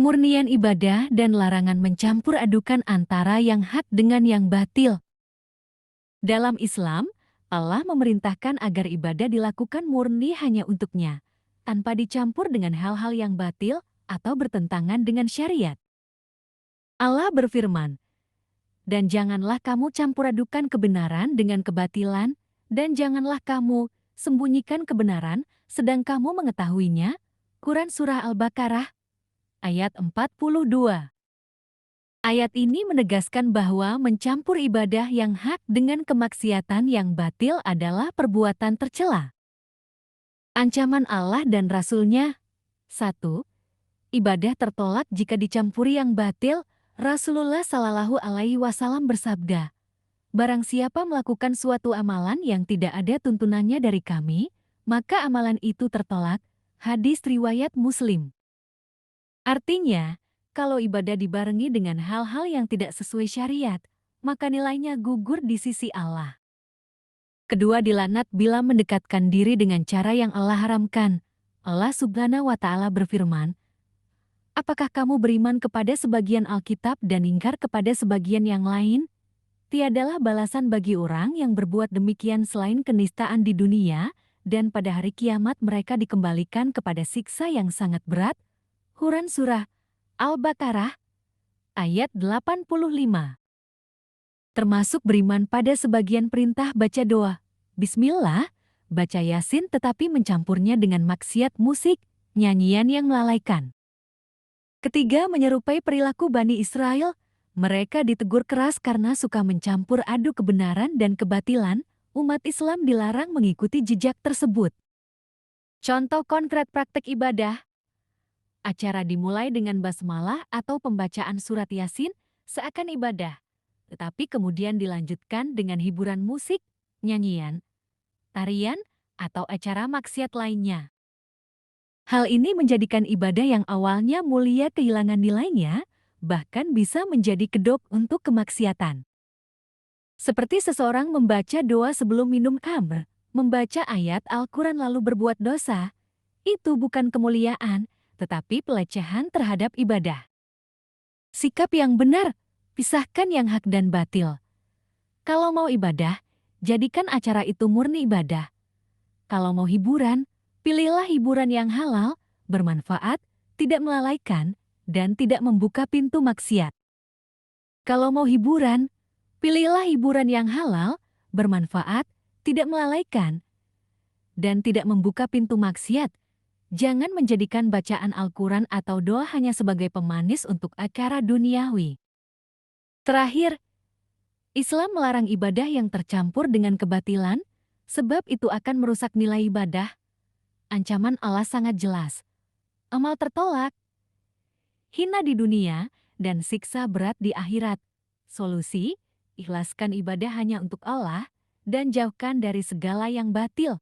Kemurnian ibadah dan larangan mencampur adukan antara yang hak dengan yang batil. Dalam Islam, Allah memerintahkan agar ibadah dilakukan murni hanya untuknya, tanpa dicampur dengan hal-hal yang batil atau bertentangan dengan syariat. Allah berfirman, "Dan janganlah kamu campur adukan kebenaran dengan kebatilan, dan janganlah kamu sembunyikan kebenaran sedang kamu mengetahuinya." Quran Surah Al-Baqarah, ayat 42. Ayat ini menegaskan bahwa mencampur ibadah yang hak dengan kemaksiatan yang batil adalah perbuatan tercela. Ancaman Allah dan Rasul-Nya. 1. Ibadah tertolak jika dicampuri yang batil. Rasulullah Shallallahu Alaihi Wasallam bersabda, "Barang siapa melakukan suatu amalan yang tidak ada tuntunannya dari kami, maka amalan itu tertolak." Hadis riwayat Muslim. Artinya, kalau ibadah dibarengi dengan hal-hal yang tidak sesuai syariat, maka nilainya gugur di sisi Allah. Kedua, dilaknat bila mendekatkan diri dengan cara yang Allah haramkan. Allah Subhanahu wa Ta'ala berfirman, "Apakah kamu beriman kepada sebagian Alkitab dan ingkar kepada sebagian yang lain? Tiadalah balasan bagi orang yang berbuat demikian selain kenistaan di dunia, dan pada hari kiamat mereka dikembalikan kepada siksa yang sangat berat." Quran Surah Al-Baqarah, ayat 85. Termasuk beriman pada sebagian perintah baca doa, Bismillah, baca Yasin, tetapi mencampurnya dengan maksiat musik, nyanyian yang melalaikan. Ketiga, menyerupai perilaku Bani Israel. Mereka ditegur keras karena suka mencampur aduk kebenaran dan kebatilan. Umat Islam dilarang mengikuti jejak tersebut. Contoh konkret praktek ibadah. Acara dimulai dengan basmalah atau pembacaan surat Yasin seakan ibadah, tetapi kemudian dilanjutkan dengan hiburan musik, nyanyian, tarian, atau acara maksiat lainnya. Hal ini menjadikan ibadah yang awalnya mulia kehilangan nilainya, bahkan bisa menjadi kedok untuk kemaksiatan. Seperti seseorang membaca doa sebelum minum khamr, membaca ayat Al-Quran lalu berbuat dosa, itu bukan kemuliaan, tetapi pelecehan terhadap ibadah. Sikap yang benar, pisahkan yang hak dan batil. Kalau mau ibadah, jadikan acara itu murni ibadah. Kalau mau hiburan, pilihlah hiburan yang halal, bermanfaat, tidak melalaikan, dan tidak membuka pintu maksiat. Kalau mau hiburan, pilihlah hiburan yang halal, bermanfaat, tidak melalaikan, dan tidak membuka pintu maksiat. Jangan menjadikan bacaan Al-Quran atau doa hanya sebagai pemanis untuk acara duniawi. Terakhir, Islam melarang ibadah yang tercampur dengan kebatilan, sebab itu akan merusak nilai ibadah. Ancaman Allah sangat jelas. Amal tertolak, hina di dunia, dan siksa berat di akhirat. Solusi, ikhlaskan ibadah hanya untuk Allah, dan jauhkan dari segala yang batil.